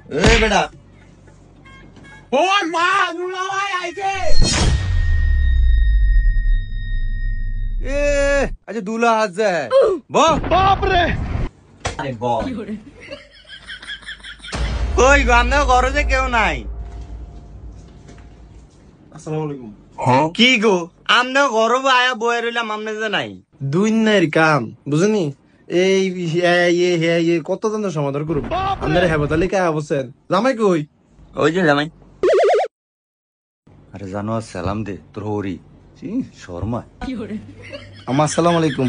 ए बेटा ओ माँ दूल्हा भाई आइके अच्छा दूल्हा हाथ से है बाप रे अरे बाप कोई गामने घरों से क्यों नहीं আসসালামু আলাইকুম की गो আমনে ঘরও আয়া বয়ে রইলাম আমনে যে নাই দুই দিনের কাম বুঝনি এই কত জনের সমাধান করব আপনারা হেবতালি কে অবস্থা জামাই কই ওই যে জামাই আরে জানো সালাম দে তোর হরি শর্মা আম্মা আসসালামু আলাইকুম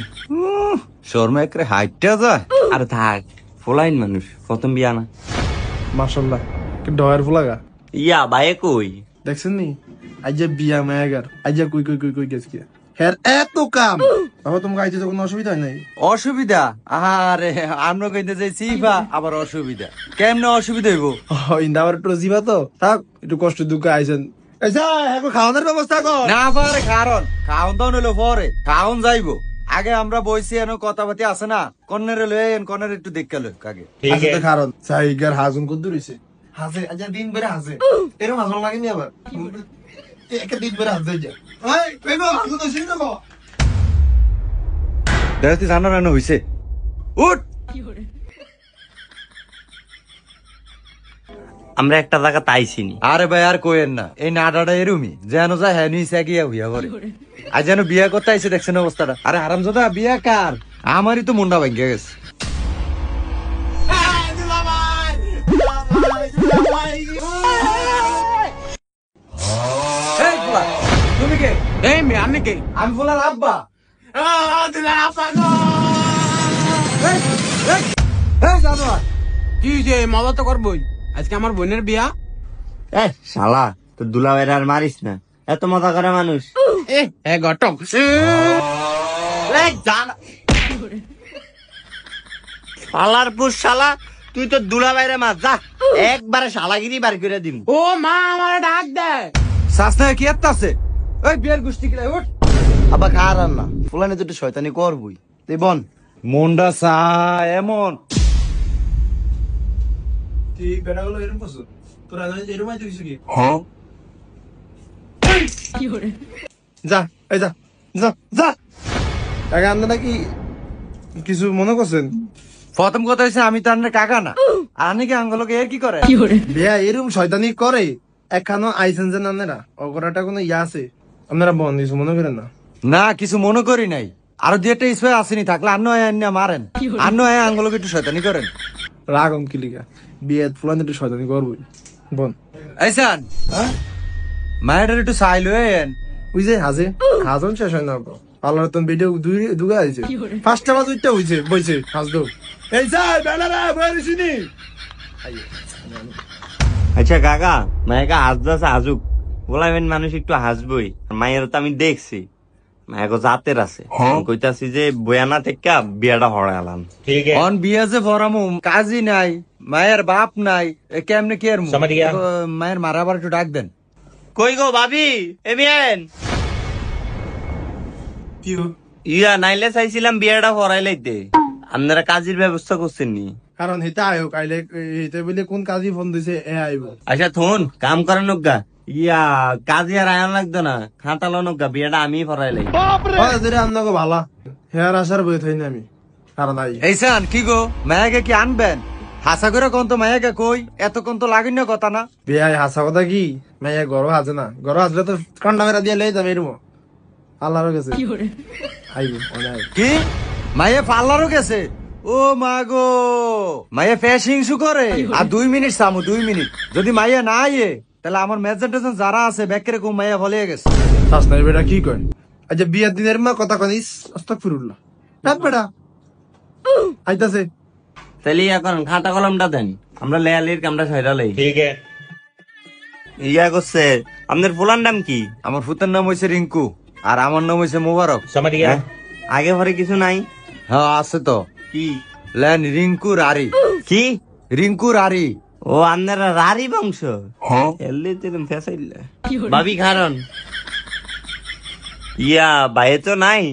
শর্মা একরে হাইটটা যায় আর থাক ফলাইন মানুষ প্রথম বিয়া না মাশাআল্লাহ কি ডয়ার ফুলাগা ইয়া ভাই কই দেখছেন নি আজ বিয়া মায়াগার আজ কই গেছ কি হ্যাঁ এত কাম বাবা তোমাকে আইতে তো কোনো অসুবিধা নাই অসুবিধা আরে আমরা কইতে যাই সিফা আবার অসুবিধা কেমনে অসুবিধা হইব ইন্দাবার একটু জিবা তো থাক একটু কষ্ট দুঃখ আইছেন আচ্ছা এখন খাওয়ানোর ব্যবস্থা কর না পারে কারণ খাওন দাওন হইলো পরে খাওন যাইবো আগে আমরা বইছি এনো কথাবার্তি আছে না কর্নারে লয়েন কর্নারে একটু দেখকে লই কাগে ঠিক আছে কারণ সাইগার হাজুন কত দূরিছে হাজে আজ দিন বেরে হাজে এরকম হাজুন লাগেনি আবার এক দিন বেরে হাজে যা এই কইবো হাজুন তো শুনে গো দেখতে জানা রানো হইছে উঠ আমরা একটা জায়গা তাইছি নি আরে ভাই আর কোয়েন না এই নাডাটা এরুমি যেন যা হেনুই সাকিয়া হইয়া করে আজ যেন বিয়া করতে আইছে দেখছেন অবস্থাটা আরে হারামজাদা বিয়া কার আমারই তো মুন্ডা ভাঙ্গিয়া গেছে তুমি কে এই মেয়ে আমি কে আমি বলার আব্বা दूल्हा आपा गो জানোয়ার কি যে মজা তো করবই আজকে আমার বোনের বিয়া শালা তো দুলাভাইরা আর মারিস না এত মজা করে মানুষ এ ঘটক শালার পুষ শালা তুই তো দুলাভাইরে মাছ যা একবারে শালাগিরি বার করে দিম ও মা আমার ডাক দেয় শাস্তা কি আছে ওই বিয়ের গোষ্ঠী কিলাই ওঠ আবার খার না ফুলানে তো একটু শয়তানি করবই তুই বন মন্ডা সা এমন তুই বেড়াগুলো এরকম করছো তোরা এরকম আইতে কিছু কি হ্যাঁ যা এই যা যা যা কাকা আমরা নাকি কিছু মনে করছেন প্রথম কথা হচ্ছে আমি তো আপনার কাকা না আর নাকি আঙ্গলকে এর কি করে বিয়া এরকম শয়তানি করে একখানো আইসেন যে আপনারা অগরাটা কোনো ইয়া আছে আপনারা বন কিছু মনে করেন না না কিছু মনে করি নাই আরো দুই একটা ইস্যু আসেনি থাকলে আন্ন মারেন আন্ন আঙ্গলকে একটু শয়তানি করেন রাগম কিলিকা বিয়ে ফুলান একটু শয়তানি করবই বন আইসান মায়ের একটু সাইল হয়েন ওই যে হাজে হাজন শেষ হয় না আল্লাহ রতন ভিডিও দুগা আছে ফার্স্টটা বাজ উইটা হইছে বইছে হাজ দো এই যাই বেলারা বইরে শুনি আচ্ছা কাকা মায়ের হাসদাসে হাসুক বলাবেন মানুষ একটু হাসবই মায়ের তো আমি দেখছি মায়ের জাতের আছে কইতাছি যে বয়ানা থেকে বিয়াটা হড়ালাম অন বিয়া যে ভরামু কাজই নাই মায়ের বাপ নাই কেমনে কি আর মায়ের মারাবার একটু ডাক দেন কই গো ভাবি এমিয়েন কি ইয়া নাইলে চাইছিলাম বিয়াটা হরাই লাইতে আপনারা কাজের ব্যবস্থা করছেন নি কারণ হিতা আয়ো কাইলে হিতে বলে কোন কাজী ফোন দিছে এ আইব আচ্ছা থুন কাম করানো গা ইয়া কাজে আর আয়ন লাগতো না খাতালো গা বিয়াটা আমি হরাই লাই যেটা আপনাকে ভালা হেয়ার আসার বই থই না আমি কারণ আই এইসান কি গো মায়াকে কি আনবেন হাসা করে কোন তো মায়াকে কই এতক্ষণ তো লাগেন না কথা না বিয়া হাসা কথা কি মাইয়া গরো হাজে না গরো হাজলে তো কান্ডা মেরা দিয়ে লই যাবে এরম আল্লাহর কাছে আইব অনাই কি মায়ে পার্লারও গেছে ও মা গো মায়ে ফ্যাশিং শু করে আর 2 মিনিট সামু 2 মিনিট যদি মাইয়া না আইয়ে তাহলে আমার মেজর টেজন যারা আছে ব্যাকেরে কো মাইয়া ভলিয়ে গেছে শাসনাই বেটা কি কয় আচ্ছা বিয়ার দিনের মা কথা কনিস আস্তাগফিরুল্লাহ রাত বেটা আইতাছে তাহলে এখন খাতা কলমটা দেন আমরা লেয়ালির কামটা সাইরা লই ঠিক আছে ইয়া করছে আপনার ফুলার নাম কি আমার ফুতের নাম হইছে রিঙ্কু আর আমার নাম হইছে মোবারক হ্যাঁ? আগে পরে কিছু নাই হ্যাঁ আছে তো কি লেন রিঙ্কু রারি কি রিঙ্কু রারি ও আপনারা রারি বংশ হ্যাঁ এলে তেরম ফেসাইলে ভাবি কারণ ইয়া বাইরে তো নাই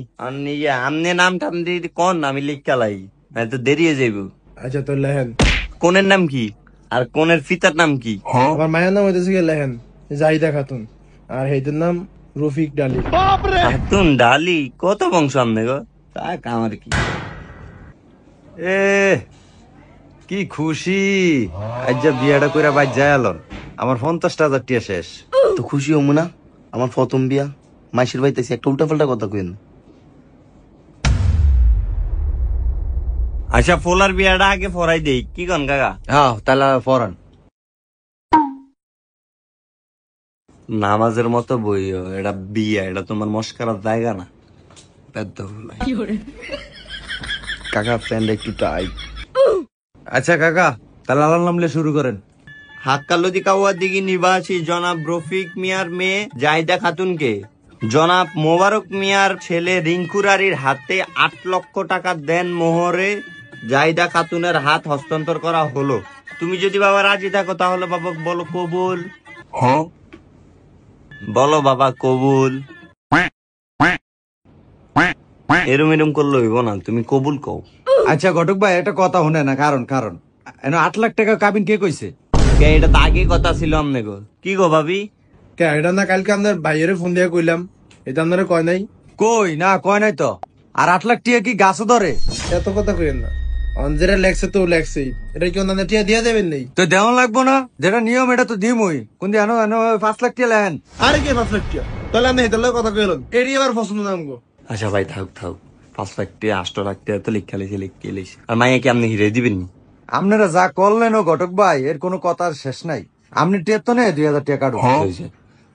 ইয়া আমনে নাম টাম দিয়ে কোন আমি লিখতে লাই তো দেরিয়ে যাইব আচ্ছা তো লেহেন কোনের নাম কি আর কোনের ফিতার নাম কি? আমার মায়ের নাম হইতেছে গিয়ে লেহেন জাহিদা খাতুন, আর হেইদের নাম রফিক ডালি। খাতুন ডালি, কত বংশ আমনে গো? তা আমার কি এ কি খুশি, আজ যা বিয়াটা কইরা বাইর যায় আলন, আমার 50,000 টিয়া শেষ। তো খুশি হবো না? আমার প্রথম বিয়া, মাইশের বাড়িতেছি, একটা উল্টা পাল্টা কথা কইন। আচ্ছা ফোলার বিয়াটা আগে ফরাই দেই, কি কন কাকা? হ্যাঁ তাহলে ফরান। নামাজের মতো বইও, এটা বিয়া, এটা তোমার মস্কারার জায়গা না। বেদ্য ফুলাই। কাকা ফ্রেন্ড একটু টাইট। আচ্ছা কাকা তাহলে আল্লাহর নামলে শুরু করেন। হাক্কালদি কাওয়ার দিঘি নিবাসী জনাব রফিক মিয়ার মেয়ে জাহিদা খাতুনকে জনাব মোবারক মিয়ার ছেলে রিঙ্কুরারির হাতে 8 লক্ষ টাকা দেন মোহরে জাহিদা খাতুনের হাত হস্তান্তর করা হলো। তুমি যদি বাবা রাজি থাকো তাহলে বাবা বলো কবুল। বলো বাবা কবুল। এরম এরম করলে হইব না, তুমি কবুল কও। আচ্ছা ঘটক ভাই একটা কথা শুনে না, কারণ 8 লাখ টাকা কাবিন কে কইছে? কে, এটা তো আগে কথা ছিল আমনে গো। কি গো ভাবি? কে এটা না কালকে আপনার ভাইয়ের ফোন দিয়ে কইলাম, এটা আপনারা কয় নাই? কই না কয় নাই তো। আর 8 লাখ টিয়া কি গাছও ধরে? এত কথা কইেন না, অঞ্জেরা লেখছে তো লেখছেই, এটা কি অন্যান্য টিয়া দিয়া দেবেন নেই? তো দেওয়া লাগবো না, যেটা নিয়ম এটা তো দিমই। কোন দিয়ে আনো আনো 5 লাখ টিয়া লেন। আরে কে 5 লাখ টিয়া? তাহলে আপনি হেতার কথা কইলেন, এটি আবার পছন্দ নাম গো। আচ্ছা ভাই থাক থাক, 5 লাখ টাকা 8 লাখ টাকা তো লিখা লিখে আর মাইয়া কি আপনি হিরে দিবেন নি? আপনারা যা করলেন ও ঘটক ভাই, এর কোনো কথার শেষ নাই। আপনি টিয়া তো নেই 2000 টাকা কাটুন।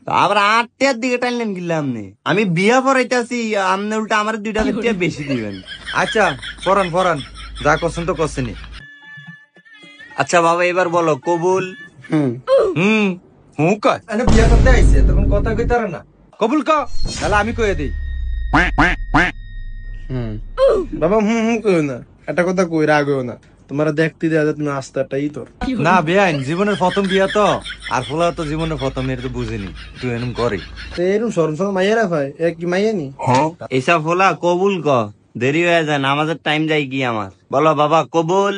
তো আবার 8 টাকার দিকে টানলেন কিল্লা আপনি? আমি বিয়া পড়াইতেছি, আপনি উল্টা আমার 2,000 টাকা বেশি দিবেন। আচ্ছা ফরান ফরান, যা করছেন তো করছেনি। আচ্ছা বাবা এবার বলো কবুল। হুম হুঁ কয় আরে বিয়া করতে আইছে, তখন কথা কইতারে না। কবুল ক, তাহলে আমি কইয়া দেই। বাবা হুম হুম কইও না, একটা কথা কই রাগও না, তোমারা দেখতে দেয়া যায় তুমি আস্তাটাই তোর। না বেআইন, জীবনের প্রথম বিয়া তো, আর ফোলা তো জীবনের প্রথম, এটা তো বুঝিনি, তুই এরকম করি। তো এরকম সরম সরম মাইয়ারা ভাই, এক কি মাইয়া নি? এইসব হলা কবুল ক, দেরি হয়ে যায়, নামাজের টাইম যায় কি আমার। বলো বাবা কবুল।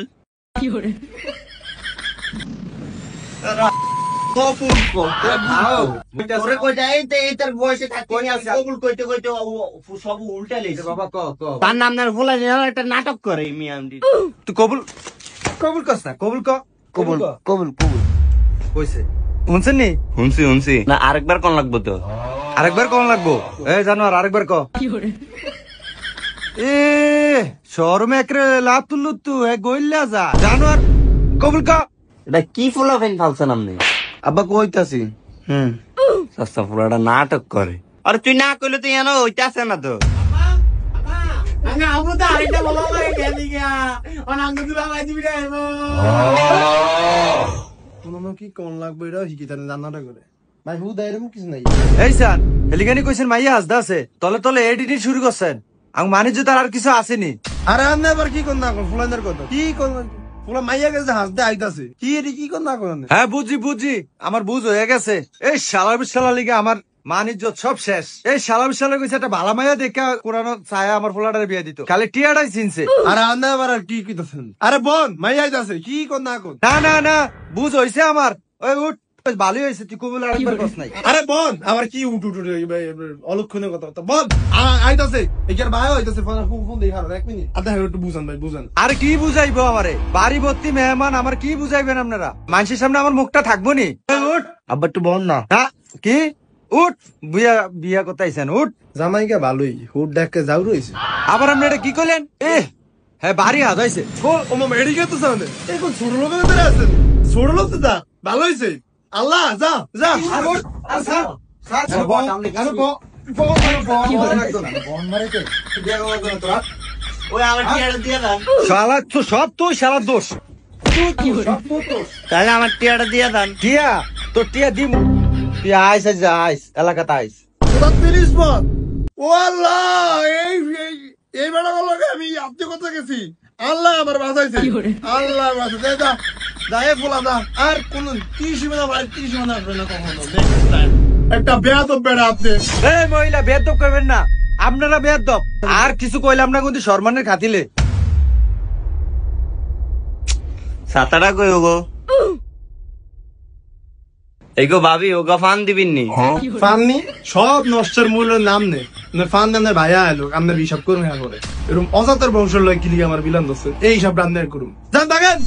তোরে কইতা এইটার বয়সে থাকতে কবুল কইতে কইতে সব উল্টা লেগেছে। বাবা ক ক, তার নাম না ভোলা একটা নাটক করে মিয়ামডি। তুই কবুল কবুল কস না, কবুল ক। কবুল কবুল কবুল। কইছে শুনছেন নি? শুনছি না, আরেকবার কোন লাগবো তো? আরেকবার কোন লাগবো? এ জানোয়ার আরেকবার ক। এ শরমে একরে লাভ তুললু তু, এ গইল্লা যা জানোয়ার, কবুল ক। এটা কি ফুলা ফেন ফালছেন আপনি? আব্বা কইতাছি। সস্তা ফুলাটা নাটক করে। আরে তুই না কইলে তুই জানো হইতাছে না তো। কোনো কি কোন লাগবে এটা শিখি তার জানাটা করে ভাই, হু দা এরকম কিছু নাই। এই সান এলিগানি কইছেন মাইয়া হাসদা আছে, তলে তলে এডিটিং শুরু করছেন। আমি মানিজ্য তার আর কিছু আসেনি। আরে আপনি আবার কি কোন না কোন ফুলানের কথা কি কোন ফুলা মাইয়া গেছে হাসতে আইতাছে, কি এটি কি কোন না কোন? হ্যাঁ বুঝি বুঝি, আমার বুঝ হয়ে গেছে। এই শালা বিশালা লিগে আমার মান ইজ্জত সব শেষ। এই শালা বিশালা কইছে একটা ভালা মাইয়া দেখা কোরআন ছায়া আমার ফুলাটারে বিয়ে দিত, খালি টিয়াটাই চিনছে। আরে আপনি আবার আর কি কইতাছেন? আরে বোন মাইয়া আইতাছে, কি কোন না কোন? না না না, বুঝ হইছে আমার। ওই উঠ, ভালোই হয়েছে, তুই কবুল আরেকবার কস নাই। আরে বোন আবার কি উঠ উঠ অলক্ষণের কথা কথা বোন আইতাছে, এখানে ভাই আইতাছে, ফোন ফোন দেই হারো 1 মিনিট। আদা একটু বুঝান ভাই বুঝান। আর কি বুঝাইবো আমারে? বাড়ি ভর্তি মেহমান, আমার কি বুঝাইবেন আপনারা? মানুষের সামনে আমার মুখটা থাকবো নি? ওই উঠ। আব্বা একটু বল না। হ্যাঁ কি উঠ, বিয়া বিয়া করতে আইছেন, উঠ। জামাইকে ভালোই হুট দেখকে যাও রইছে। আবার আপনি এটা কি করলেন? এ হ্যাঁ বাড়ি হাত হয়েছে। ও মামা এডি কে তো সামনে এখন ছোট লোকের ভিতরে আছেন, ছোট লোক তো দা ভালো হইছে। আল্লাহ যা যা ওই আমার টিয়াটা দিয়ে দেন। শালা তো সব তুই শালার দোষ। তাহলে আমার টিয়াটা দিয়ে দেন। টিয়া তোর টিয়া দিম, তুই আইস আইস আইস এলাকাতে আইস। 30 পথ। ও আল্লাহ, এই এই বেড়া লগে আমি আপনি কথা গেছি, আল্লাহ আমার বাঁচাইছে, আল্লাহ বাঁচাইছে। যা যা এ ফুলা যা, আর কোন 30 মিনিট ভাই 30 মিনিট আসবে না কখনো। একটা বেয়াদব বেড়া আপনি। এই মহিলা বেয়াদব করবেন না, আপনারা বেয়াদব। আর কিছু কইলাম না কিন্তু সম্মানের খাতিলে। সাতাটা কই গো? এগো ভাবি ওগা ফান দিবিননি? ফাননি সব নষ্টের মূল্যের নাম নে ফান নামে ভাইয়া এলো আপনার হিসাব করুন হ্যাঁ করে এরকম অজাতের বংশের লোক কিলিকে আমার বিলান দোষে এই সব রান্নার করুন জান থাকেন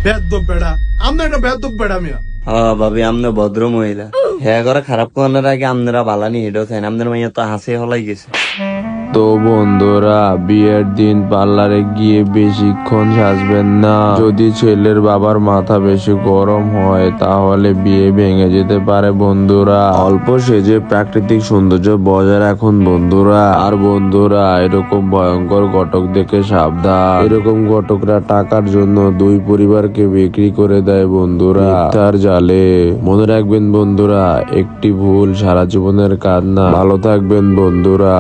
বেদব বেড়া আমরা একটা বেদব বেড়া মিয়া হ্যাঁ ভাবি আমনে ভদ্র মহিলা, হ্যাঁ করে খারাপ করার আগে আপনারা বালানি হেডো থাকেন, আপনার মাইয়া তো হাসে হলাই গেছে। তো বন্ধুরা, বিয়ের দিন পার্লারে গিয়ে বেশিক্ষণ সাজবেন না। যদি ছেলের বাবার মাথা বেশি গরম হয় তাহলে বিয়ে ভেঙে যেতে পারে বন্ধুরা। অল্প সেজে প্রাকৃতিক সৌন্দর্য বজায় রাখুন বন্ধুরা। আর বন্ধুরা, এরকম ভয়ঙ্কর ঘটক দেখে সাবধান। এরকম ঘটকরা টাকার জন্য দুই পরিবারকে বিক্রি করে দেয় বন্ধুরা তার জালে। মনে রাখবেন বন্ধুরা, একটি ভুল সারা জীবনের কান্না। ভালো থাকবেন বন্ধুরা।